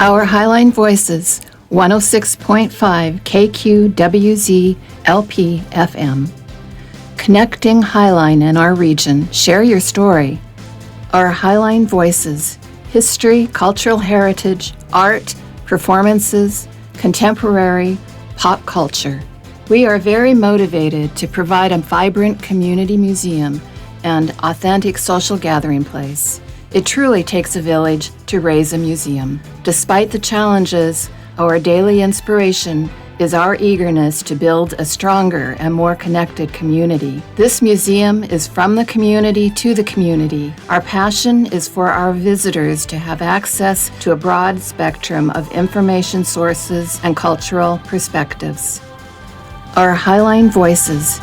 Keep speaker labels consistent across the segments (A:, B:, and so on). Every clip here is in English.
A: Our Highline Voices, 106.5 KQWZ LP FM. Connecting Highline and our region. Share your story. Our Highline Voices, history, cultural heritage, art, performances, contemporary, pop culture. We are very motivated to provide a vibrant community museum and authentic social gathering place. It truly takes a village to raise a museum. Despite the challenges, our daily inspiration is our eagerness to build a stronger and more connected community. This museum is from the community to the community. Our passion is for our visitors to have access to a broad spectrum of information sources and cultural perspectives. Our Highline Voices.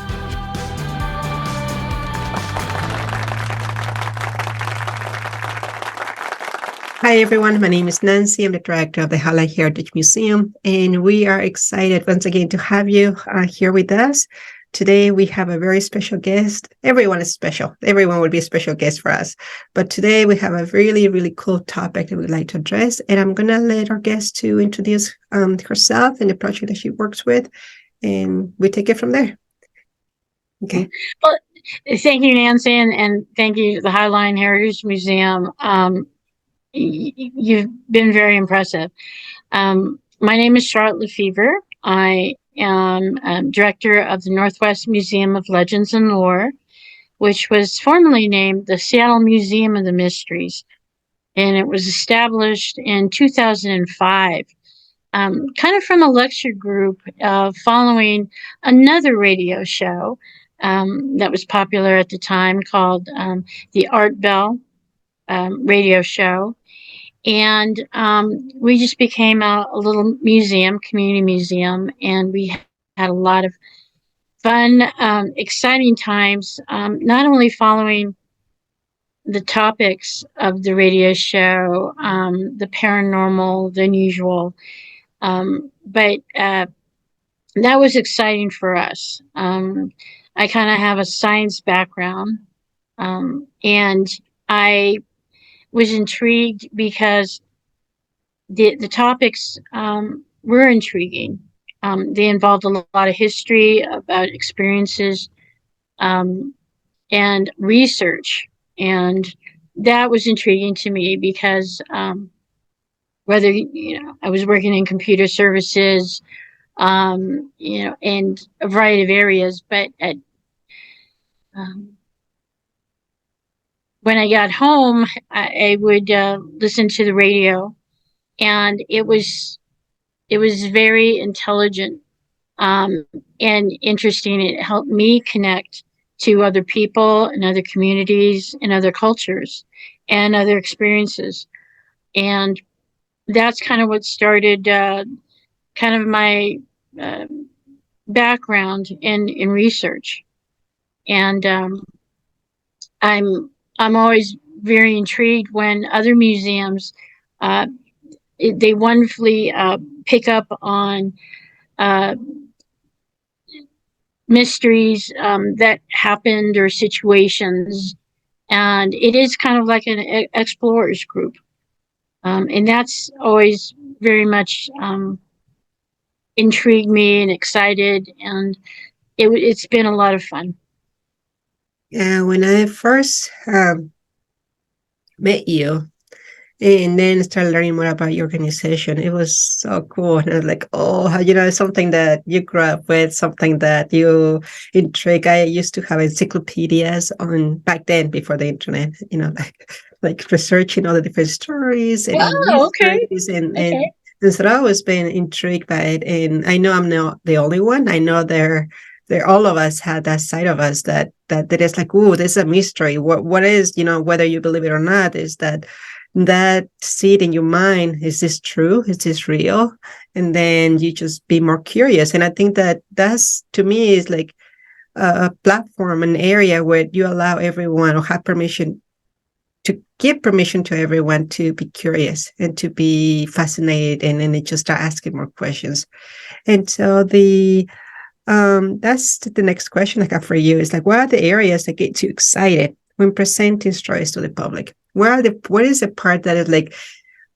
B: Hi, everyone. My name is Nancy. I'm the director of the Highline Heritage Museum, and we are excited once again to have you here with us. Today, we have a very special guest. Everyone is special. Everyone will be a special guest for us. But today, we have a really, really cool topic that we'd like to address, and I'm going to let our guest to introduce herself and the project that she works with, and we take it from there. Okay.
C: Well, thank you, Nancy, and thank you to the Highline Heritage Museum. You've been very impressive. My name is Charlette Lefevre. I am director of the Northwest Museum of Legends and Lore, which was formerly named the Seattle Museum of the Mysteries. And it was established in 2005, kind of from a lecture group following another radio show that was popular at the time called the Art Bell radio show. And we just became a little museum, community museum, and we had a lot of fun, exciting times, not only following the topics of the radio show, the paranormal, the unusual, but that was exciting for us. I kind of have a science background, and I was intrigued because the topics were intriguing. They involved a lot of history about experiences and research. And that was intriguing to me because whether, I was working in computer services, and a variety of areas, but when I got home, I would listen to the radio, and it was very intelligent and interesting. It helped me connect to other people and other communities and other cultures and other experiences. And that's kind of what started kind of my background in research. And I'm always very intrigued when other museums, they wonderfully pick up on mysteries that happened or situations. And it is kind of like an explorers group. And that's always very much intrigued me and excited. And it's been a lot of fun.
B: When I first met you and then started learning more about your organization, it was so cool. And I was like, oh, something that you grew up with, something that you intrigue. I used to have encyclopedias on back then before the internet, like researching all the different stories and mysteries and so I've always been intrigued by it. And I know I'm not the only one. I know there all of us had that side of us that is like, oh, this is a mystery. What is, whether you believe it or not, is that seed in your mind, is this true? Is this real? And then you just be more curious. And I think that's, to me, is like a platform, an area where you allow everyone or have permission to give permission to everyone to be curious and to be fascinated, and then they just start asking more questions. And so that's the next question I got for you is like, what are the areas that get you excited when presenting stories to the public? What is the part that is like,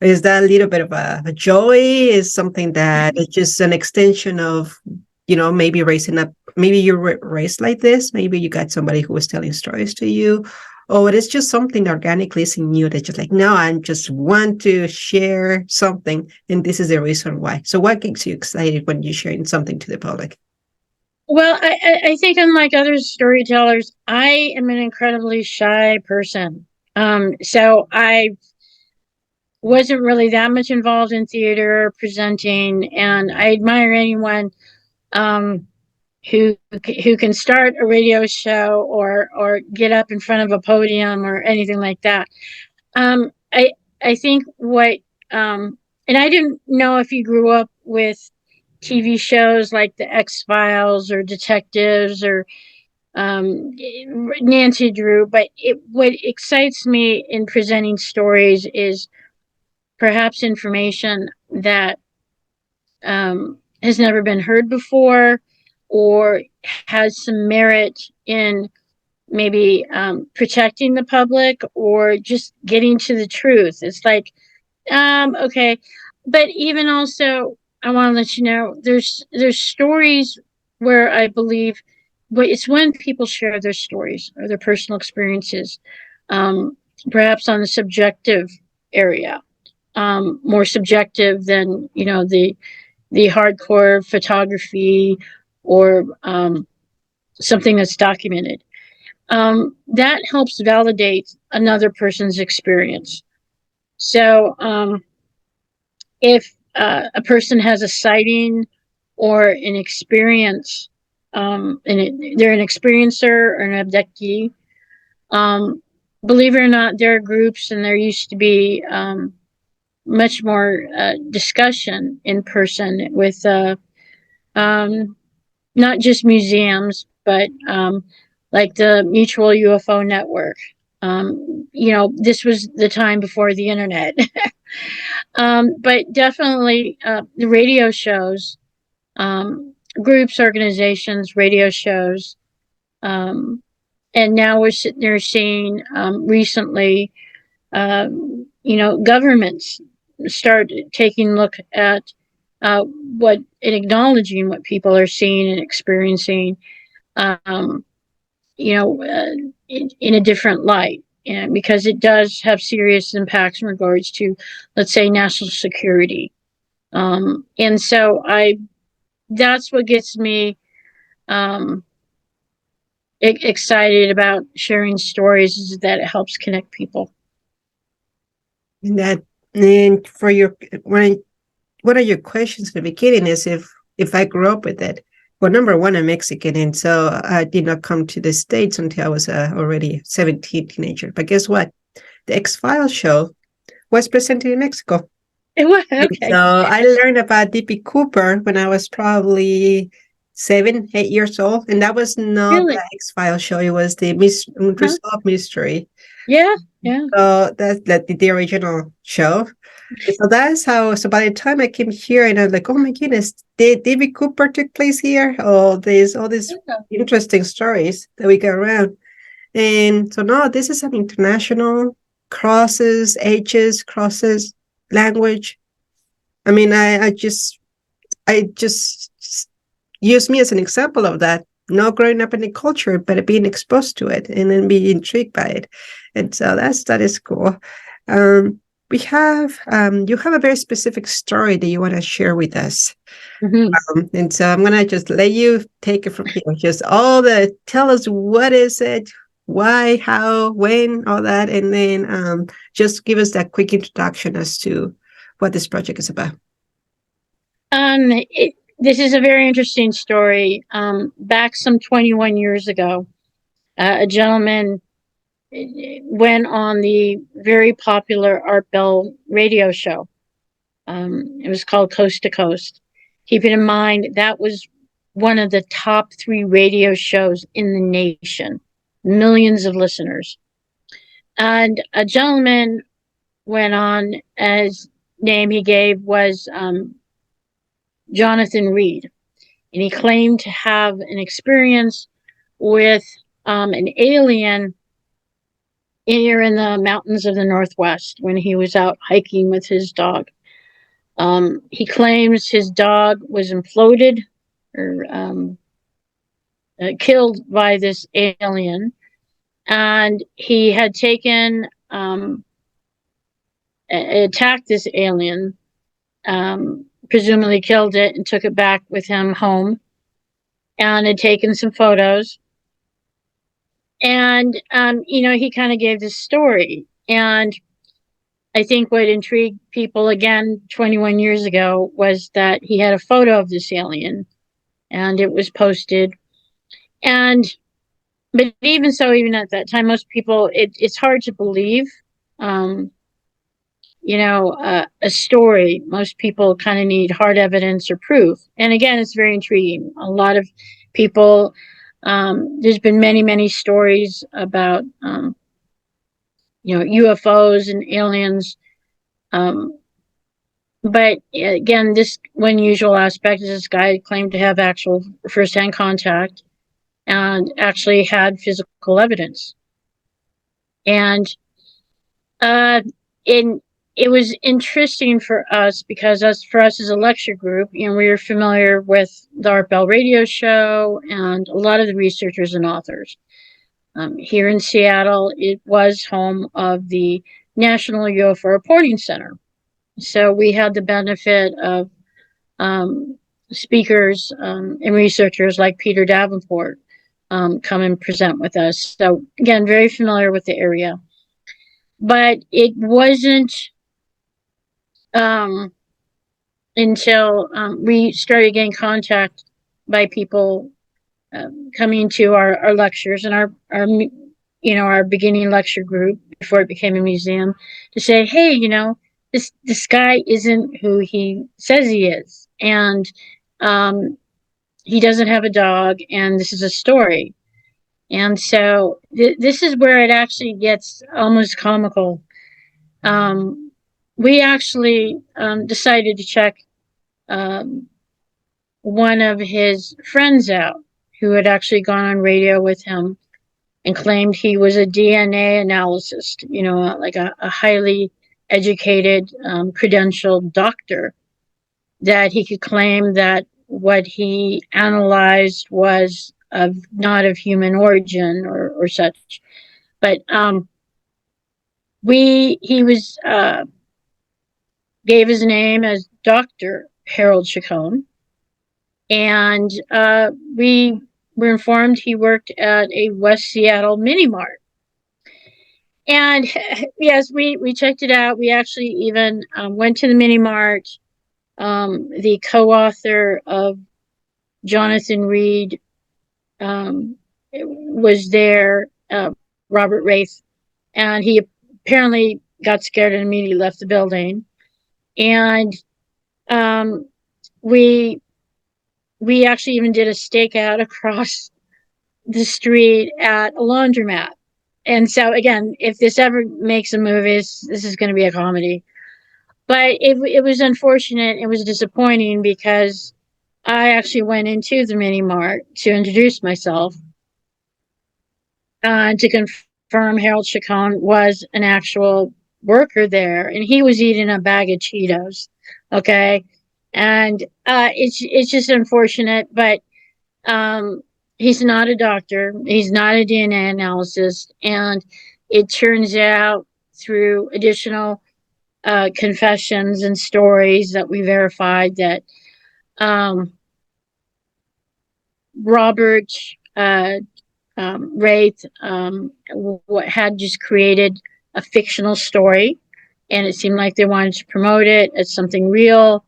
B: Is that a little bit of a joy? Is something that is just an extension of, maybe raising up, maybe you were raised like this, maybe you got somebody who was telling stories to you, or it is just something organically is in you that just like, no, I just want to share something, and this is the reason why. So what gets you excited when you're sharing something to the public?
C: Well, I think unlike other storytellers, I am an incredibly shy person. So I wasn't really that much involved in theater or presenting, and I admire anyone um, who can start a radio show or get up in front of a podium or anything like that. Um, I I think what and I didn't know if you grew up with TV shows like the X Files or Detectives or Nancy Drew, but what excites me in presenting stories is perhaps information that has never been heard before or has some merit in maybe protecting the public or just getting to the truth. It's like, okay. But even also, I want to let you know there's stories where I believe, but it's when people share their stories or their personal experiences, um, perhaps on the subjective area, more subjective than the hardcore photography or something that's documented. That helps validate another person's experience. So if a person has a sighting or an experience, they're an experiencer or an abductee, believe it or not, there are groups and there used to be much more discussion in person with not just museums, but like the Mutual UFO Network. This was the time before the internet. But definitely the radio shows, groups, organizations, radio shows. And now we're sitting there seeing recently, governments start taking a look at what and acknowledging what people are seeing and experiencing, um, in a different light. And because it does have serious impacts in regards to, let's say, national security. And so that's what gets me um, excited about sharing stories, is that it helps connect people.
B: And that, and for your one of your questions for the beginning is if I grew up with it. Well, number one, I'm Mexican, and so I did not come to the States until I was already 17 teenager. But guess what? The X-Files show was presented in Mexico.
C: It was okay.
B: So I learned about D.B. Cooper when I was probably 7, 8 years old, and that was not
C: Really?
B: the X-Files show. It was the Unresolved Mystery.
C: Yeah.
B: So that's the original show. So that's how. So by the time I came here, and I'm like, oh my goodness, did D.B. Cooper took place here? All these interesting stories that we got around. And so no, this is an international, crosses ages, crosses language. I mean, I just use me as an example of that. Not growing up in the culture, but being exposed to it and then being intrigued by it. And so that is cool. We have you have a very specific story that you want to share with us.
C: Mm-hmm.
B: And so I'm gonna just let you take it from here. Just tell us what is it, why, how, when, all that, and then just give us that quick introduction as to what this project is about.
C: This is a very interesting story. Back some 21 years ago, a gentleman went on the very popular Art Bell radio show. It was called Coast to Coast. Keeping in mind, that was one of the top 3 radio shows in the nation, millions of listeners. And a gentleman went on, his name he gave was Jonathan Reed. And he claimed to have an experience with an alien here in the mountains of the Northwest when he was out hiking with his dog. He claims his dog was imploded or killed by this alien, and he had taken attacked this alien, presumably killed it and took it back with him home, and had taken some photos. And he kind of gave this story, and I think what intrigued people again 21 years ago was that he had a photo of this alien, and it was posted. But even so, even at that time, most people, it's hard to believe, a story. Most people kind of need hard evidence or proof. And again, it's very intriguing. A lot of people, there's been many, many stories about, UFOs and aliens. But again, this one unusual aspect is this guy claimed to have actual firsthand contact and actually had physical evidence. And it was interesting for us because for us as a lecture group, we were familiar with the Art Bell radio show and a lot of the researchers and authors. Here in Seattle, it was home of the National UFO Reporting Center. So we had the benefit of speakers and researchers like Peter Davenport come and present with us. So again, very familiar with the area. But it wasn't until we started getting contact by people coming to our lectures and our beginning lecture group before it became a museum to say, hey, this guy isn't who he says he is, and he doesn't have a dog, and this is a story. And so this is where it actually gets almost comical. We actually decided to check one of his friends out who had actually gone on radio with him and claimed he was a DNA analyst, like a highly educated, credentialed doctor, that he could claim that what he analyzed was not of human origin or such. But he was gave his name as Dr. Harold Chacon, and we were informed he worked at a West Seattle mini mart. And yes, we checked it out. We actually even went to the mini mart. The co-author of Jonathan Reed was there, Robert Wraith, and he apparently got scared and immediately left the building. And we actually even did a stakeout across the street at a laundromat. And so again, if this ever makes a movie, this is going to be a comedy. But it was unfortunate. It was disappointing because I actually went into the mini mart to introduce myself to confirm Harold Chacon was an actual worker there, and he was eating a bag of Cheetos. Okay, and it's just unfortunate, but he's not a doctor. He's not a DNA analyst, and it turns out through additional confessions and stories that we verified that Robert Wraith had just created a fictional story, and it seemed like they wanted to promote it as something real.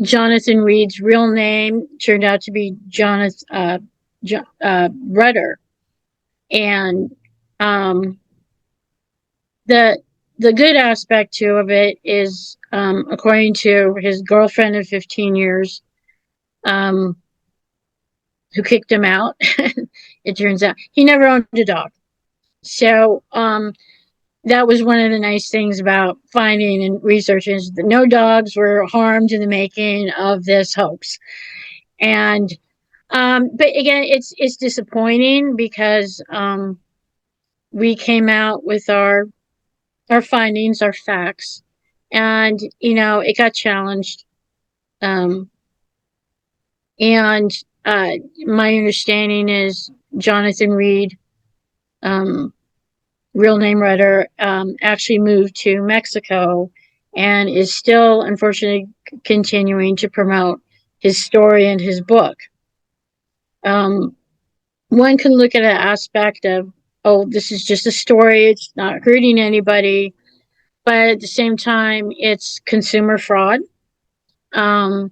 C: Jonathan Reed's real name turned out to be Jonathan Rudder, and the good aspect too of it is, according to his girlfriend of 15 years, who kicked him out, it turns out he never owned a dog. So that was one of the nice things about finding and researching, is that no dogs were harmed in the making of this hoax. And but again, it's disappointing because we came out with our findings, our facts, and it got challenged. Um, and my understanding is Jonathan Reed, real name writer, actually moved to Mexico and is still, unfortunately, continuing to promote his story and his book. One can look at an aspect of, oh, this is just a story, it's not hurting anybody, but at the same time, it's consumer fraud. And,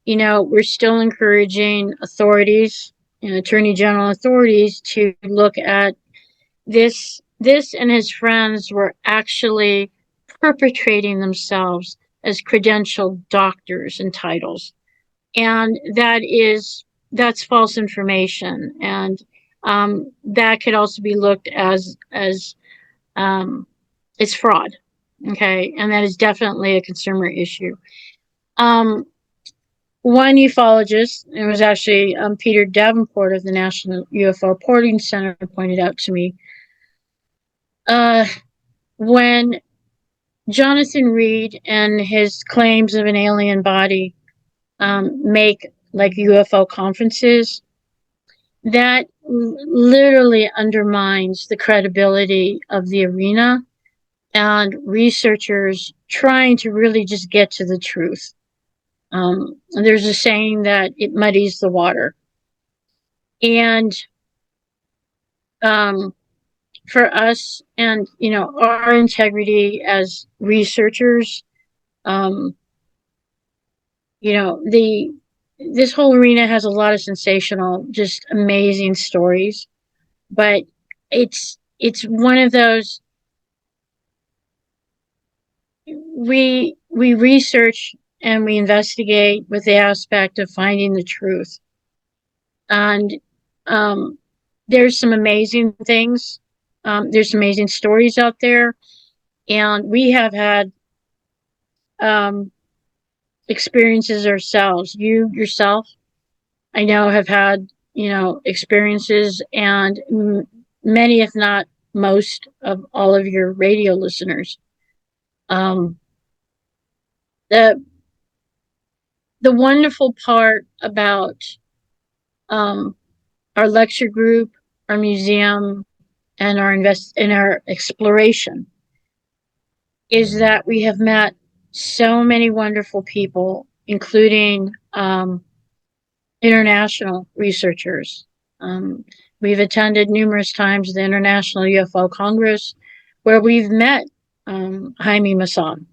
C: we're still encouraging authorities and attorney general authorities to look at this. This and his friends were actually perpetrating themselves as credentialed doctors and titles. And that's false information. And that could also be looked as it's fraud. Okay. And that is definitely a consumer issue. One ufologist, it was actually Peter Davenport of the National UFO Reporting Center, pointed out to me, when Jonathan Reed and his claims of an alien body make like UFO conferences, that literally undermines the credibility of the arena and researchers trying to really just get to the truth. There's a saying that it muddies the water. And for us and, our integrity as researchers, this whole arena has a lot of sensational, just amazing stories, but it's one of those, we research and we investigate with the aspect of finding the truth. And there's some amazing things. There's some amazing stories out there. And we have had experiences ourselves. You yourself, I know, have had, experiences, and many, if not most, of all of your radio listeners. The wonderful part about our lecture group, our museum, and our exploration is that we have met so many wonderful people, including international researchers. We've attended numerous times the International UFO Congress, where we've met Hae Manan,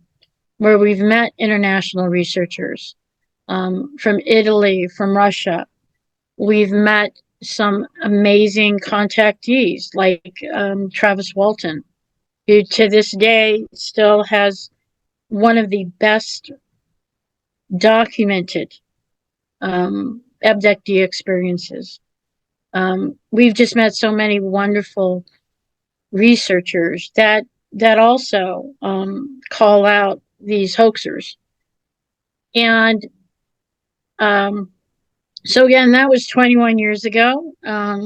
C: where we've met international researchers from Italy, from Russia. We've met some amazing contactees like Travis Walton, who to this day still has one of the best documented abductee experiences. We've just met so many wonderful researchers that also call out these hoaxers. And so again, that was 21 years ago.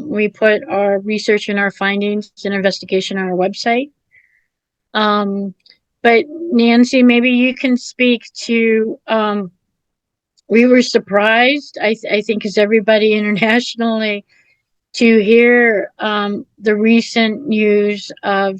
C: We put our research and our findings and investigation on our website. But Nancy, maybe you can speak to, we were surprised, I think as everybody internationally, to hear the recent news of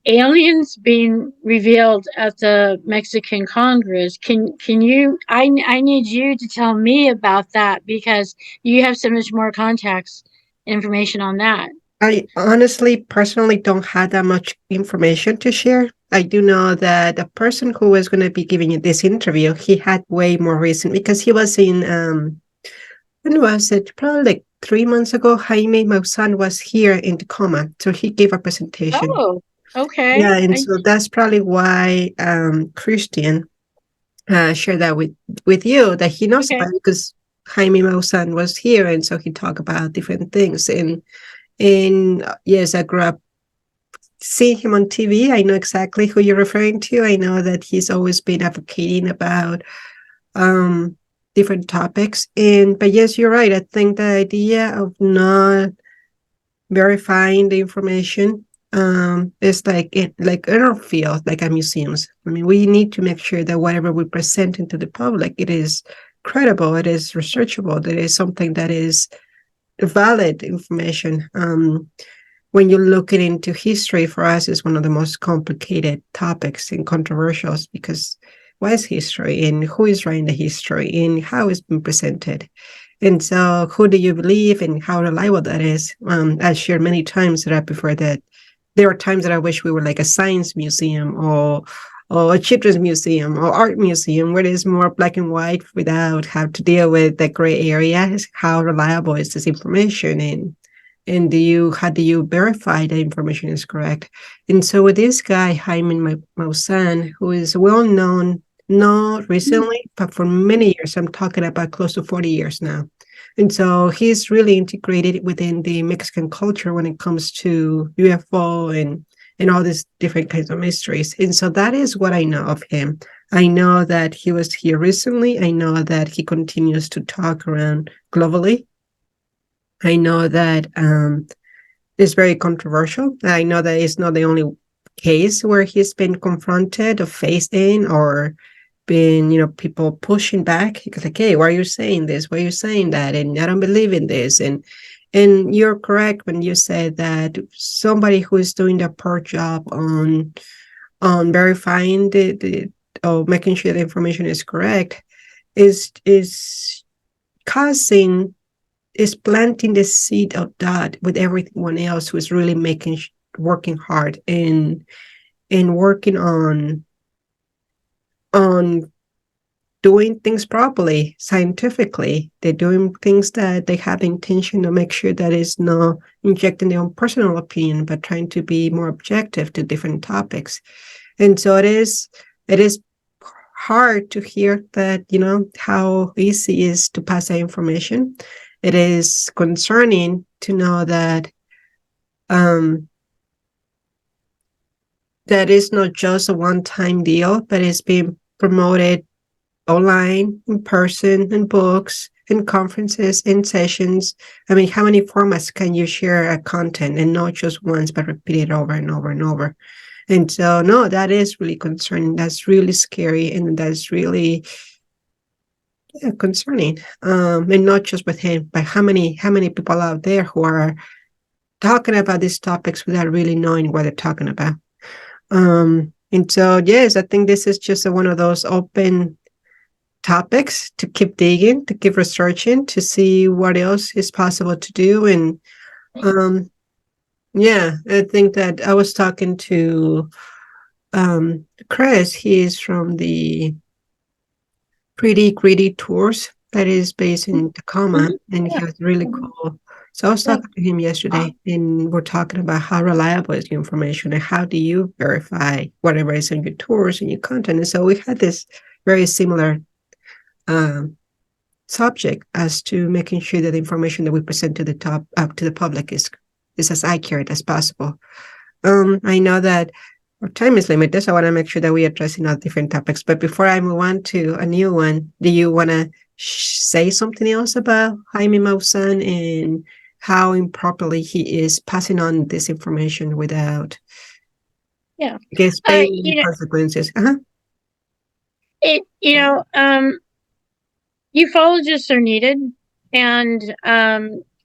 C: aliens being revealed at the Mexican Congress. Can you, I need you to tell me about that, because you have so much more contacts information on that.
B: I honestly, personally don't have that much information to share. I do know that the person who was going to be giving you this interview, he had way more reason, because he was in, when was it? Probably like 3 months ago. Hae Manan was here in Tacoma, so he gave a presentation.
C: Oh, okay.
B: Yeah, and so that's probably why Christian shared that with you, that he knows about it, because Hae Manan was here, and so he talked about different things. And yes, I grew up seeing him on TV. I know exactly who you're referring to. I know that he's always been advocating about different topics. But yes, you're right. I think the idea of not verifying the information. It's like in our field, like at museums. I mean, we need to make sure that whatever we present into the public, it is credible, it is researchable, that is something that is valid information. When you look into history, for us, is one of the most complicated topics and controversials, because what is history and who is writing the history and how it's been presented? And so, who do you believe and how reliable that is? I've shared many times that I prefer that. There are times that I wish we were like a science museum or a children's museum or art museum where there's more black and white without have to deal with the gray areas. How reliable is this information? And how do you verify the information is correct? And so with this guy, Hae Manan, who is well known, not recently, but for many years, I'm talking about close to 40 years now. And so he's really integrated within the Mexican culture when it comes to UFO and all these different kinds of mysteries. And so that is what I know of him. I know that he was here recently. I know that he continues to talk around globally. I know that it's very controversial. I know that it's not the only case where he's been confronted or faced in or been, people pushing back. Because like, hey, why are you saying this? Why are you saying that? And I don't believe in this. And you're correct when you said that somebody who is doing the poor job on verifying the or making sure the information is correct is causing is planting the seed of that with everyone else who is really working hard and working on doing things properly, scientifically. They're doing things that they have the intention to make sure that it's not injecting their own personal opinion, but trying to be more objective to different topics. And so it is hard to hear that, how easy it is to pass that information. It is concerning to know that that is not just a one-time deal, but it's being promoted online, in person, in books, in conferences, in sessions. I mean, how many formats can you share a content, and not just once, but repeat it over and over and over? And so, no, that is really concerning. That's really scary, and that's really concerning. And not just with him, but how many people out there who are talking about these topics without really knowing what they're talking about. And so, yes, I think this is just one of those open topics to keep digging, to keep researching, to see what else is possible to do. And I think that I was talking to Chris. He is from the Pretty Greedy Tours that is based in Tacoma, and he was really cool. So I was talking to him yesterday, and we're talking about how reliable is your information and how do you verify whatever is on your tours and your content. And so we had this very similar subject as to making sure that the information that we present to the public is as accurate as possible. I know that our time is limited, so I want to make sure that we address all different topics. But before I move on to a new one, do you want to say something else about Hae Manan and how improperly he is passing on this information without, paying consequences?
C: Ufologists are needed, and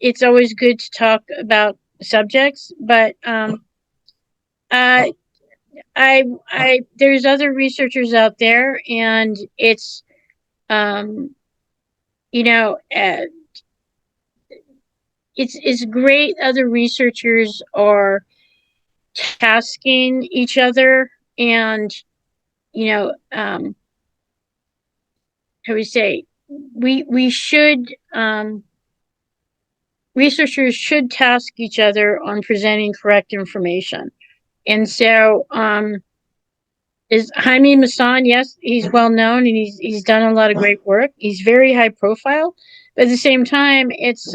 C: it's always good to talk about subjects, but there's other researchers out there, and it's it's great. Other researchers are tasking each other, and how we say, we should researchers should task each other on presenting correct information. And so is Hae Manan. Yes, he's well known, and he's done a lot of great work. He's very high profile, but at the same time, it's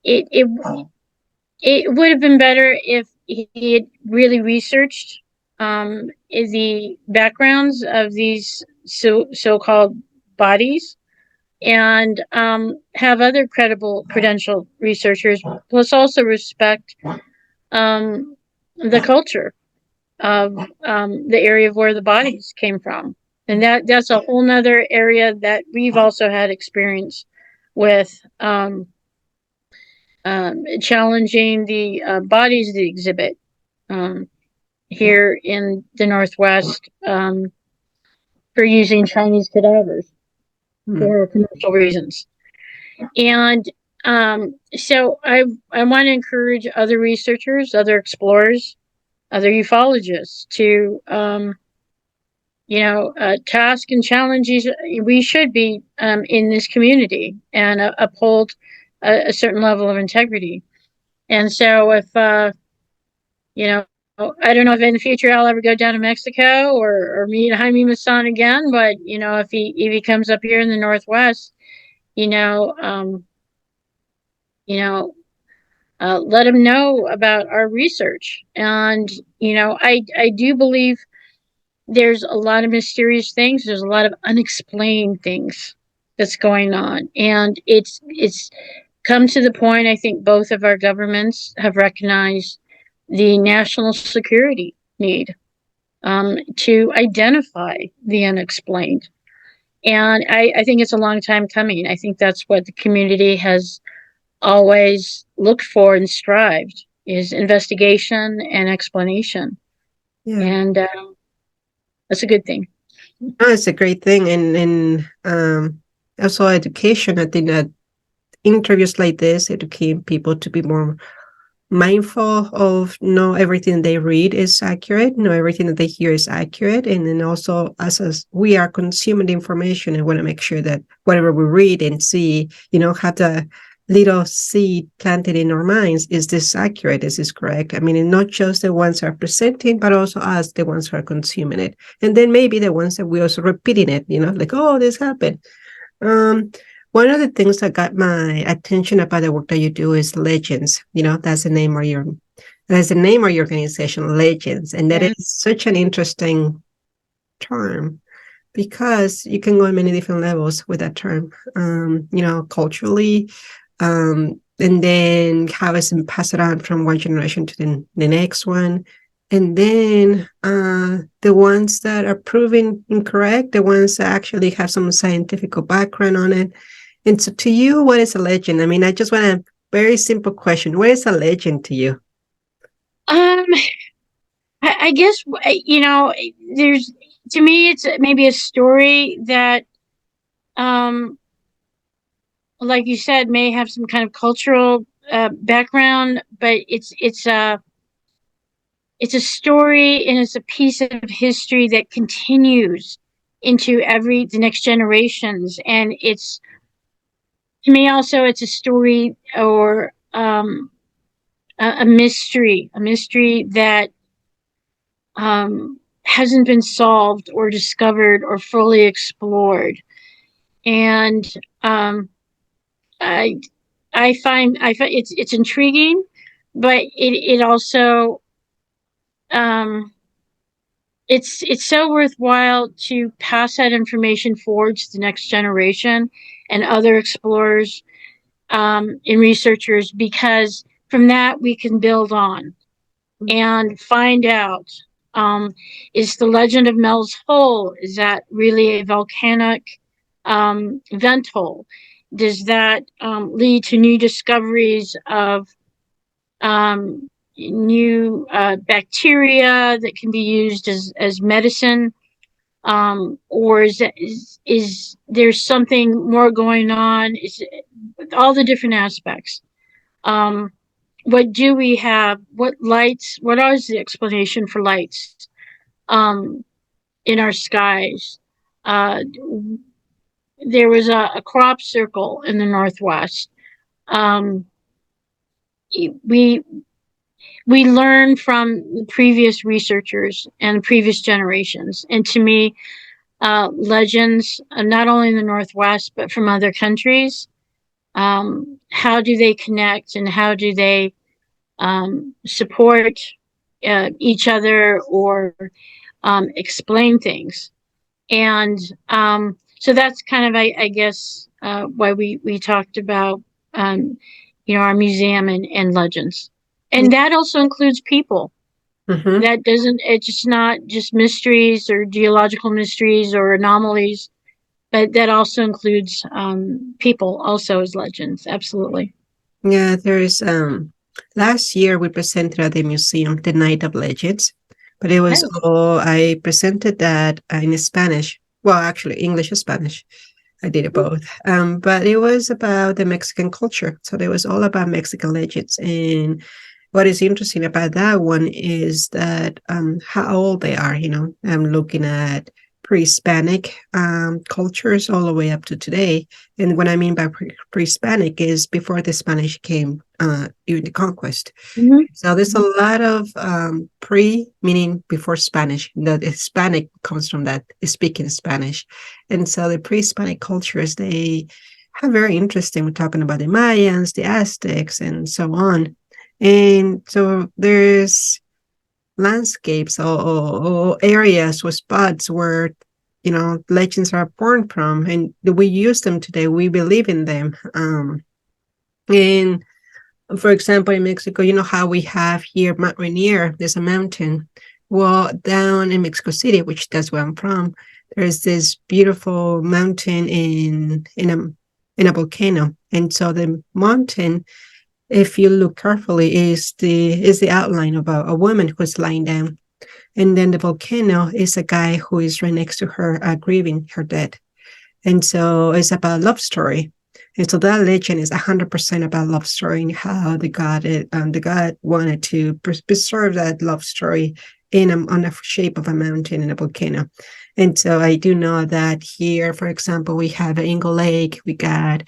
C: it would have been better if he had really researched the backgrounds of these so-called bodies, and have other credible credentialed researchers, plus also respect the culture of the area of where the bodies came from. And that's a whole nother area that we've also had experience with, challenging the bodies of the exhibit here in the Northwest, for using Chinese cadavers for commercial reasons. And so I want to encourage other researchers, other explorers, other ufologists to task and challenge these. We should be in this community and uphold a certain level of integrity. And so if I don't know if in the future I'll ever go down to Mexico or meet Hae Manan again, but if he comes up here in the Northwest, you know, um, let him know about our research. And I do believe there's a lot of mysterious things. There's a lot of unexplained things that's going on, and it's come to the point. I think both of our governments have recognized the national security need to identify the unexplained. And I think it's a long time coming. I think that's what the community has always looked for and strived, is investigation and explanation.
B: Yeah.
C: And that's a good thing.
B: No, it's a great thing. And also education. I think that interviews like this educate people to be more mindful of not everything they read is accurate, not everything that they hear is accurate. And then also as we are consuming the information, I want to make sure that whatever we read and see, have the little seed planted in our minds. Is this accurate? Is this correct? I mean, and not just the ones who are presenting, but also us, the ones who are consuming it. And then maybe the ones that we also repeating it, like, oh, this happened. One of the things that got my attention about the work that you do is Legends. That's the name of your organization, Legends. And that is such an interesting term, because you can go on many different levels with that term, culturally, and then how it's been passed on from one generation to the next one. And then the ones that are proven incorrect, the ones that actually have some scientific background on it. And so to you, what is a legend? I mean, I just want a very simple question. What is a legend to you?
C: I guess, there's, to me, it's maybe a story that, like you said, may have some kind of cultural background, but it's a story, and it's a piece of history that continues into the next generations. And it's, to me, also, it's a story, or a mystery that hasn't been solved or discovered or fully explored. And I find it's intriguing, but it also it's so worthwhile to pass that information forward to the next generation and other explorers and researchers, because from that we can build on and find out, is the legend of Mel's Hole, is that really a volcanic vent hole? Does that lead to new discoveries of new bacteria that can be used as medicine? Or is there something more going on? Is all the different aspects? What do we have? What lights? What is the explanation for lights in our skies? There was a crop circle in the Northwest. We learn from previous researchers and previous generations, and to me, legends, not only in the Northwest but from other countries. How do they connect, and how do they support each other, or explain things? And so that's kind of, I guess, why we talked about, our museum and legends. And that also includes people.
B: Mm-hmm.
C: That doesn't, it's just not just mysteries or geological mysteries or anomalies, but that also includes people also as legends. Absolutely.
B: Yeah, there's last year we presented at the museum the Night of Legends, but it was
C: Oh.
B: all I presented that in Spanish. Well, actually, English and Spanish. I did it both. But it was about the Mexican culture. So it was all about Mexican legends. And what is interesting about that one is that how old they are. I'm looking at pre-Hispanic cultures all the way up to today. And what I mean by pre-Hispanic is before the Spanish came during the conquest.
C: Mm-hmm.
B: So there's a lot of meaning before Spanish. The Hispanic comes from that speaking Spanish. And so the pre-Hispanic cultures, they are very interesting. We're talking about the Mayans, the Aztecs, and so on. And so there's landscapes or areas or spots where legends are born from, and we use them today. We believe in them. And for example, in Mexico, you know how we have here Mount Rainier. There's a mountain. Well, down in Mexico City, which that's where I'm from, there's this beautiful mountain in a volcano, and so the mountain, if you look carefully, is the outline of a woman who's lying down. And then the volcano is a guy who is right next to her, grieving her death. And so it's about love story. And so that legend is 100% about love story and how the God wanted to preserve that love story on the shape of a mountain in a volcano. And so I do know that here, for example, we have Ingle Lake, we got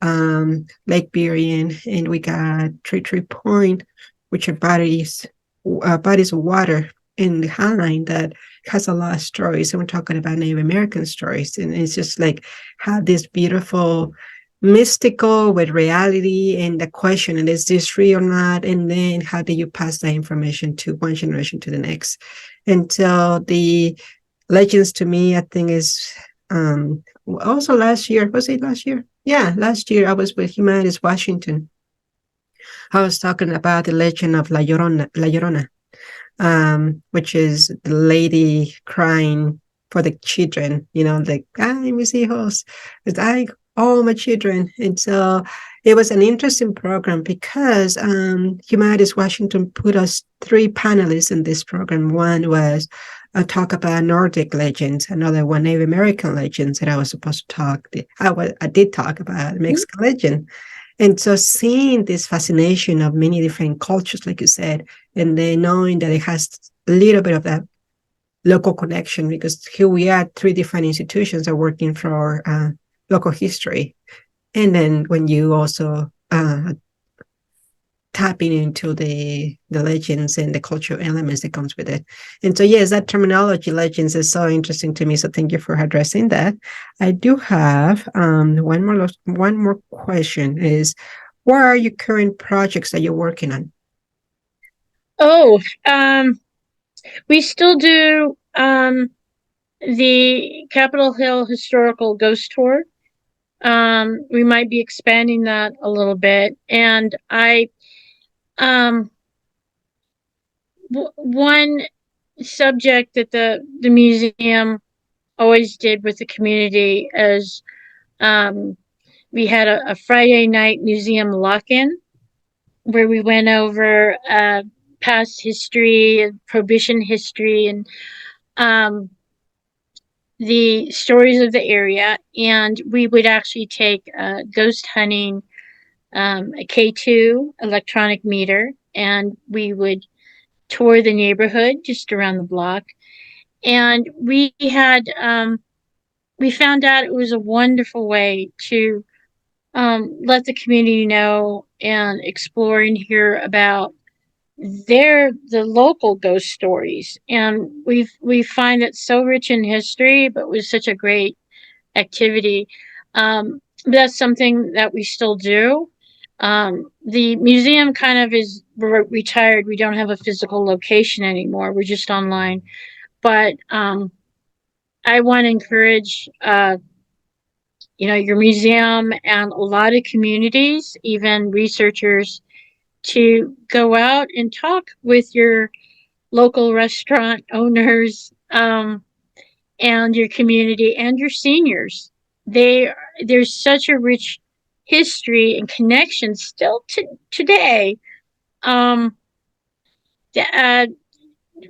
B: Librarian, and we got Tree Point, which are bodies of water in the Highline that has a lot of stories. And we're talking about Native American stories. And it's just like how this beautiful mystical with reality, and the question, and is this real or not? And then how do you pass that information to one generation to the next? And so the legends to me, I think is also last year. Was it last year? Yeah, last year I was with Humanities Washington. I was talking about the legend of La Llorona, which is the lady crying for the children, like, ay, mis hijos, it's like all my children. And so it was an interesting program because Humanities Washington put us 3 panelists in this program. One was a talk about Nordic legends, another one Native American legends, and I was supposed to talk. I did talk about Mexican legend. And so seeing this fascination of many different cultures, like you said, and then knowing that it has a little bit of that local connection, because here we are, 3 different institutions are working for local history. And then when you also tapping into the legends and the cultural elements that comes with it. And so, yes, that terminology, legends, is so interesting to me. So thank you for addressing that. I do have one more question is, what are your current projects that you're working on?
C: Oh, we still do the Capitol Hill Historical Ghost Tour. We might be expanding that a little bit. And one subject that the museum always did with the community is we had a Friday night museum lock-in where we went over past history, prohibition history, and the stories of the area. And we would actually take ghost hunting, a K2 electronic meter, and we would tour the neighborhood just around the block. And we found out it was a wonderful way to let the community know and explore and hear about the local ghost stories. And we find it so rich in history, but was such a great activity. That's something that we still do. The museum kind of is retired. We don't have a physical location anymore. We're just online. But I want to encourage your museum and a lot of communities, even researchers, to go out and talk with your local restaurant owners, and your community and your seniors. There's such a rich history and connection still to today. Um, uh,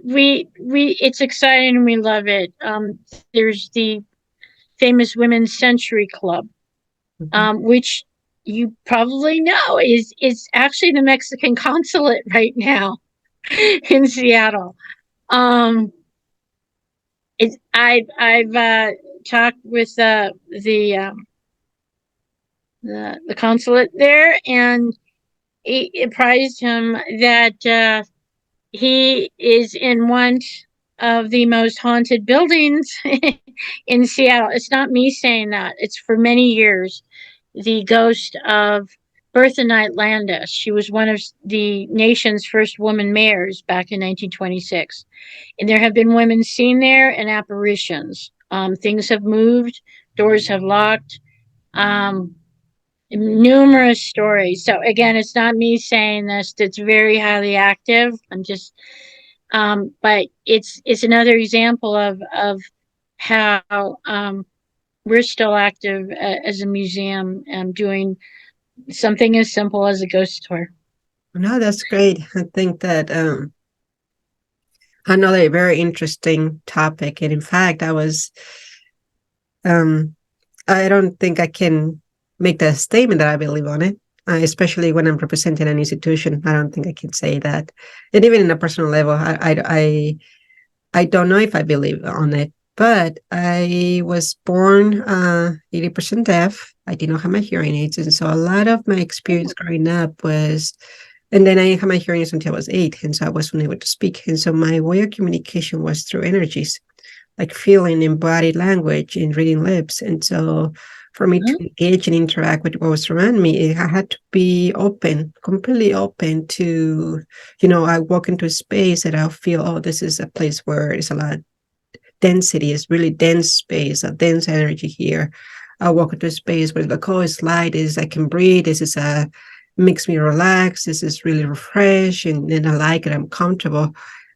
C: we it's exciting and we love it. There's the famous Women's Century Club, which you probably know is actually the Mexican consulate right now in Seattle. Um, I've talked with the consulate there, and it apprised him that he is in one of the most haunted buildings in Seattle. It's not me saying that. It's for many years the ghost of Bertha Knight Landis. She was one of the nation's first woman mayors back in 1926. And there have been women seen there and apparitions. Things have moved, doors have locked, numerous stories. So again, it's not me saying this. It's very highly active. I'm just, but it's another example of how we're still active as a museum and doing something as simple as a ghost tour.
B: No, that's great. I think that another very interesting topic. And in fact, I don't think I can make the statement that I believe on it, especially when I'm representing an institution. I don't think I can say that. And even in a personal level, I don't know if I believe on it. But I was born 80% deaf. I did not have my hearing aids. And so a lot of my experience growing up was, and then I had my hearing aids until I was 8. And so I wasn't able to speak. And so my way of communication was through energies, like feeling in body language and reading lips. And so for me to engage and interact with what was around me, I had to be open, completely open to, I walk into a space and I'll feel, oh, this is a place where it's a lot of density, it's really dense space, a dense energy here. I walk into a space where the oh, it's light, I can breathe, makes me relax, this is really refresh, and I like it, I'm comfortable.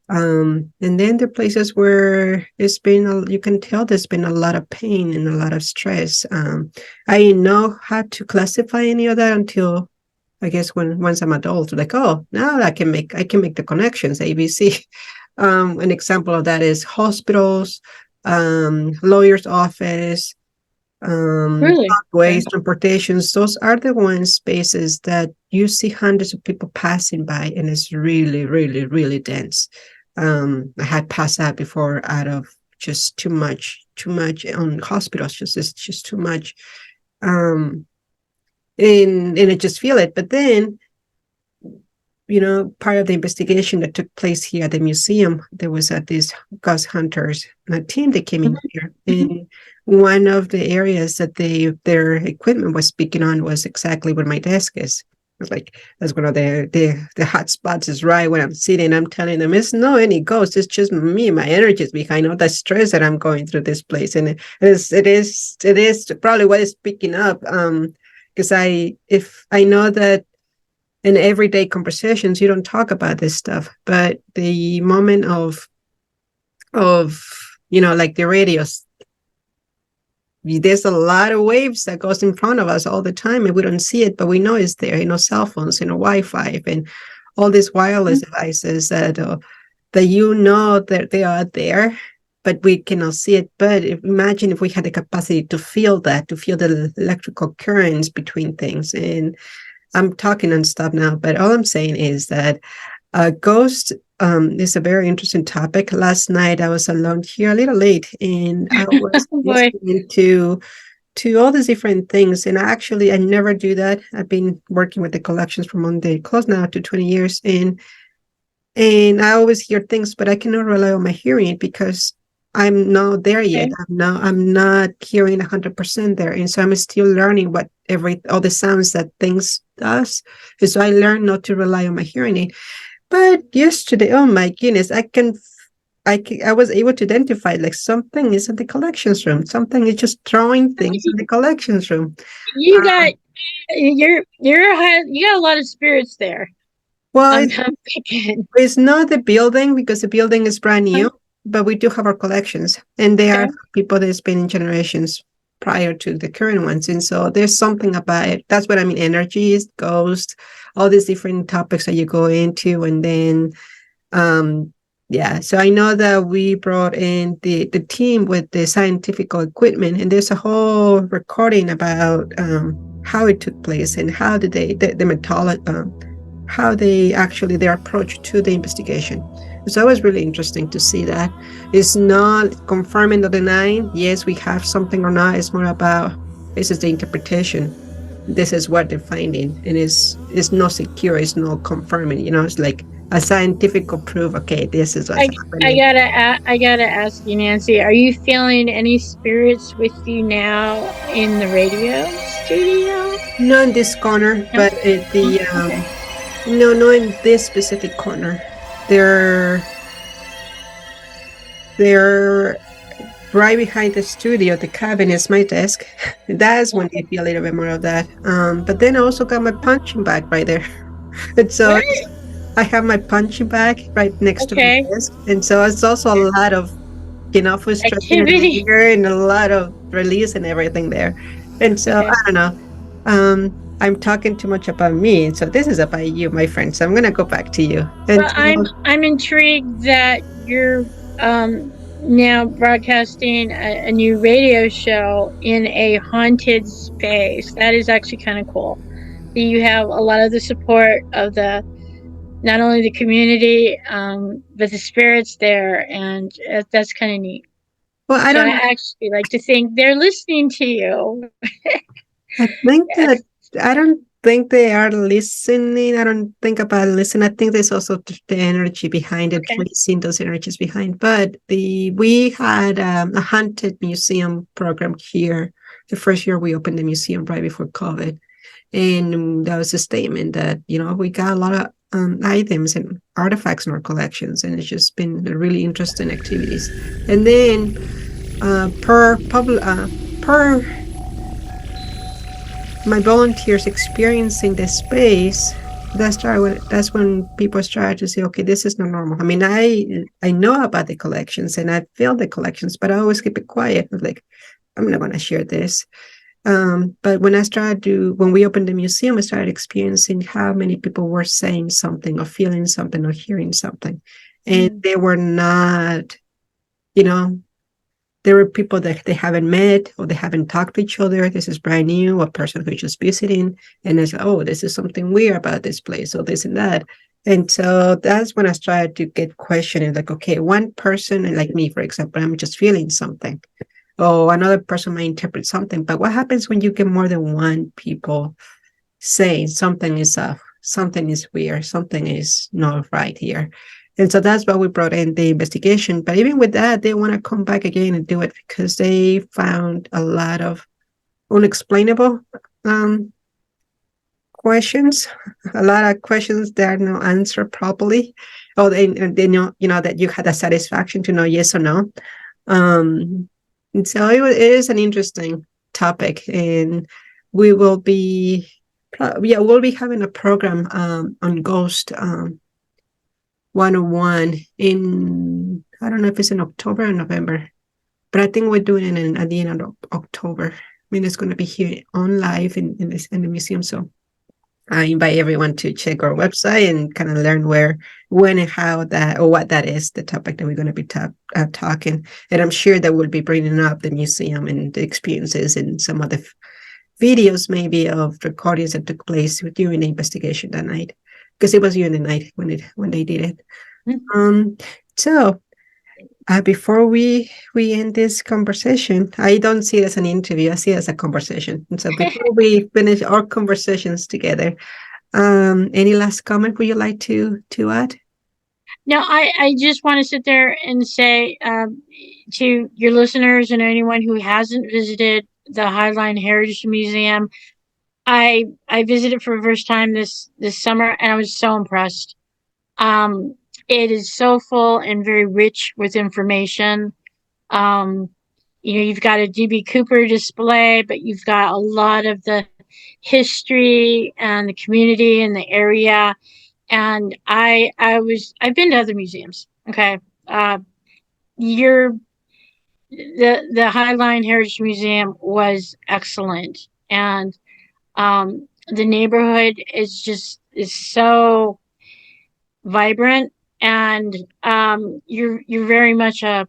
B: And then the places where you can tell there's been a lot of pain and a lot of stress. I didn't know how to classify any of that until I guess once I'm adult, like, oh, now I can make the connections, ABC. An example of that is hospitals, lawyer's office,
C: Really?
B: ways, transportations. Those are the spaces that you see hundreds of people passing by, and it's really, really, really dense. I had passed out before out of just too much on hospitals. It's just too much. And I just feel it. But then, part of the investigation that took place here at the museum, there was these ghost hunters, a team that came in here. And one of the areas that their equipment was speaking on was exactly where my desk is. It's like, that's one of the hot spots is right when I'm sitting. I'm telling them, it's not any ghost. It's just me. My energy is behind all the stress that I'm going through this place. And it is probably what is picking up. Because if I know that in everyday conversations, you don't talk about this stuff, but the moment of like the radios, there's a lot of waves that goes in front of us all the time, and we don't see it, but we know it's there. Cell phones, Wi-Fi, and all these wireless devices that that they are there, but we cannot see it. But imagine if we had the capacity to feel that, to feel the electrical currents between things. And I'm talking nonstop now, but all I'm saying is that ghost is a very interesting topic. Last night I was alone here a little late, and I was listening to all these different things. And I never do that. I've been working with the collections for Monday, close now to 20 years, and I always hear things, but I cannot rely on my hearing because I'm not there yet. I'm not hearing 100% there, and so I'm still learning what all the sounds that things does. And so I learned not to rely on my hearing aid. But yesterday, oh my goodness, I was able to identify like something is in the collections room. Something is just throwing things in the collections room.
C: You got you got a lot of spirits there.
B: Well,
C: I'm thinking.
B: it's not the building because the building is brand new, but we do have our collections, and they are
C: Okay.
B: people that's been in generations prior to the current ones. And so there's something about it. That's what I mean. Energies, ghosts, all these different topics that you go into, and then yeah. So I know that we brought in the team with the scientific equipment, and there's a whole recording about how it took place and how did they the methodology how they actually their approach to the investigation. So it was really interesting to see that. It's not confirming or denying, yes, we have something or not. It's more about this is the interpretation. This is what they're finding. And it's not secure, it's not confirming, it's like a scientific proof, okay, this is what's happening.
C: I gotta ask you, Nancy, are you feeling any spirits with you now in the radio studio?
B: Not in this corner, but at the no, not in this specific corner. They're right behind the studio. The cabin is my desk. That's when you feel a little bit more of that. But then I also got my punching bag right there. And so I have my punching bag right next to my desk. And so it's also a lot of, frustration and a lot of release and everything there. And so I don't know. I'm talking too much about me, so this is about you, my friend. So I'm gonna go back to you. And
C: well, I'm intrigued that you're now broadcasting a new radio show in a haunted space. That is actually kind of cool. You have a lot of the support of not only the community, but the spirits there, and that's kind of neat.
B: Well, I
C: actually like to think they're listening to you.
B: I think that I don't think they are listening. I don't think about listening. I think there's also the energy behind it, placing those energies behind. But we had a haunted museum program here. The first year we opened the museum right before COVID. And that was a statement that, we got a lot of items and artifacts in our collections, and it's just been a really interesting activities. And then per my volunteers experiencing the space, that's when people started to say, okay, this is not normal. I mean, I know about the collections and I feel the collections, but I always keep it quiet. Like, I'm not going to share this. But when we opened the museum, I started experiencing how many people were saying something or feeling something or hearing something. And they were not, there were people that they haven't met or they haven't talked to each other. This is brand new, a person who's just visiting. And it's, oh, this is something weird about this place or this and that. And so that's when I started to get questioning, like, okay, one person, like me, for example, I'm just feeling something. Oh, another person might interpret something. But what happens when you get more than one people saying something is off, something is weird, something is not right here? And so that's why we brought in the investigation. But even with that, they want to come back again and do it because they found a lot of unexplainable questions, a lot of questions that are not answered properly. Oh, they know, that you had a satisfaction to know yes or no. And so it is an interesting topic, and we will be, we'll be having a program on Ghost 101 in, I don't know if it's in October or November, but I think we're doing it at the end of October. I mean, it's going to be here on live in the museum. So I invite everyone to check our website and kind of learn where, when, and how that, or what that is, the topic that we're going to be talking. And I'm sure that we'll be bringing up the museum and the experiences and some of the videos, maybe, of recordings that took place during the investigation that night, because it was during the night when they did it. So before we end this conversation, I don't see it as an interview. I see it as a conversation. And so before we finish our conversations together, any last comment would you like to add?
C: No, I just want to sit there and say to your listeners and anyone who hasn't visited the Highline Heritage Museum, I visited for the first time this summer, and I was so impressed. it is so full and very rich with information. You've got a D.B. Cooper display, but you've got a lot of the history and the community and the area. And I've been to other museums. Okay. The Highline Heritage Museum was excellent. And the neighborhood is so vibrant, and you're very much a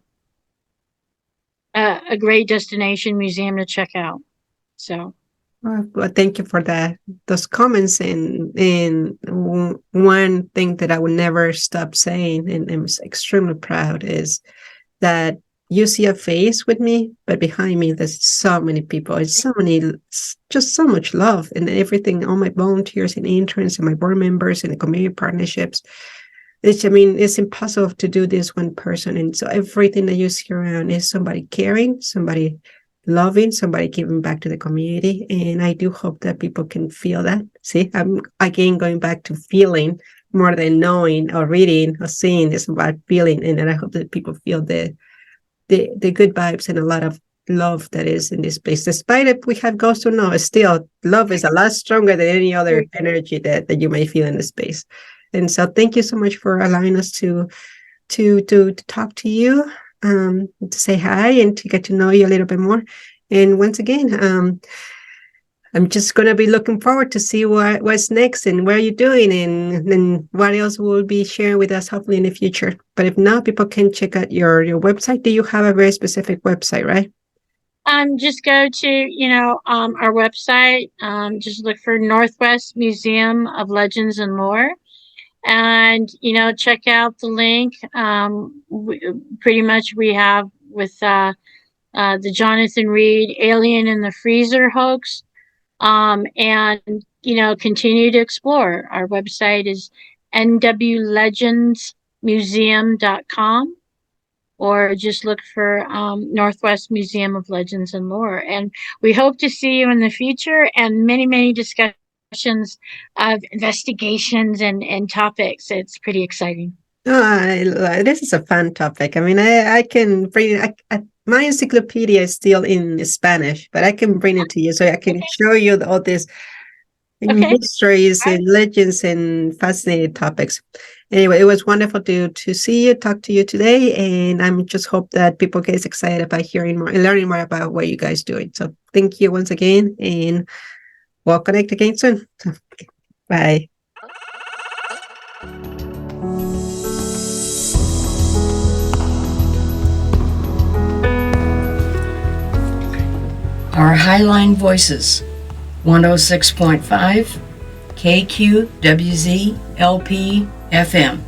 C: great destination museum to check out. So,
B: well, thank you for those comments. And one thing that I would never stop saying, and I'm extremely proud, is that you see a face with me, but behind me there's so many people. It's just so much love and everything. All my volunteers and interns and my board members and the community partnerships. It's impossible to do this one person. And so everything that you see around is somebody caring, somebody loving, somebody giving back to the community. And I do hope that people can feel that. See, I'm again going back to feeling more than knowing or reading or seeing. It's about feeling. And I hope that people feel the good vibes and a lot of love that is in this place. Despite it, we have ghosts or no, still love is a lot stronger than any other energy that you may feel in the space. And so thank you so much for allowing us to talk to you, to say hi and to get to know you a little bit more. And once again, I'm just going to be looking forward to see what's next and where you're doing and what else will be sharing with us hopefully in the future. But if not, people can check out your website. Do you have a very specific website, right?
C: Just go to, our website. Just look for Northwest Museum of Legends and Lore. And, check out the link. Pretty much we have with the Jonathan Reed Alien in the Freezer hoax. And, continue to explore. Our website is nwlegendsmuseum.com, or just look for Northwest Museum of Legends and Lore. And we hope to see you in the future and many, many discussions of investigations and topics. It's pretty exciting.
B: This is a fun topic. I can bring my encyclopedia is still in Spanish, but I can bring it to you so I can show you all these mysteries and legends and fascinating topics. Anyway, it was wonderful to see you, talk to you today, and I'm just hope that people get excited about hearing more and learning more about what you guys doing. So thank you once again, and we'll connect again soon. Bye.
D: Our Highline Voices, 106.5 KQWZ LP FM.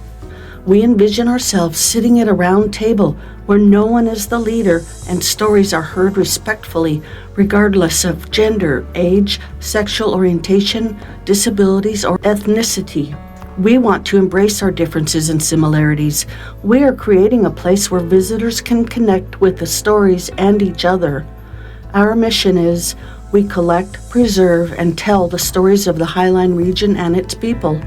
E: We envision ourselves sitting at a round table where no one is the leader and stories are heard respectfully, regardless of gender, age, sexual orientation, disabilities, or ethnicity. We want to embrace our differences and similarities. We are creating a place where visitors can connect with the stories and each other. Our mission is, we collect, preserve, and tell the stories of the Highline region and its people.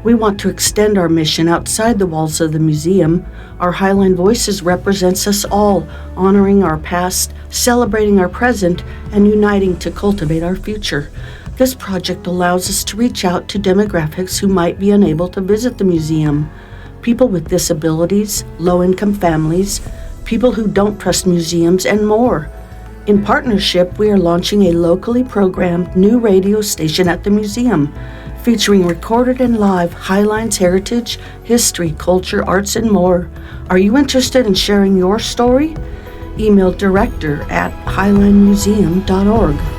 E: We want to extend our mission outside the walls of the museum. Our Highline Voices represents us all, honoring our past, celebrating our present, and uniting to cultivate our future. This project allows us to reach out to demographics who might be unable to visit the museum. People with disabilities, low-income families, people who don't trust museums, and more. In partnership, we are launching a locally programmed new radio station at the museum, featuring recorded and live Highline's heritage, history, culture, arts, and more. Are you interested in sharing your story? Email director@highlinemuseum.org.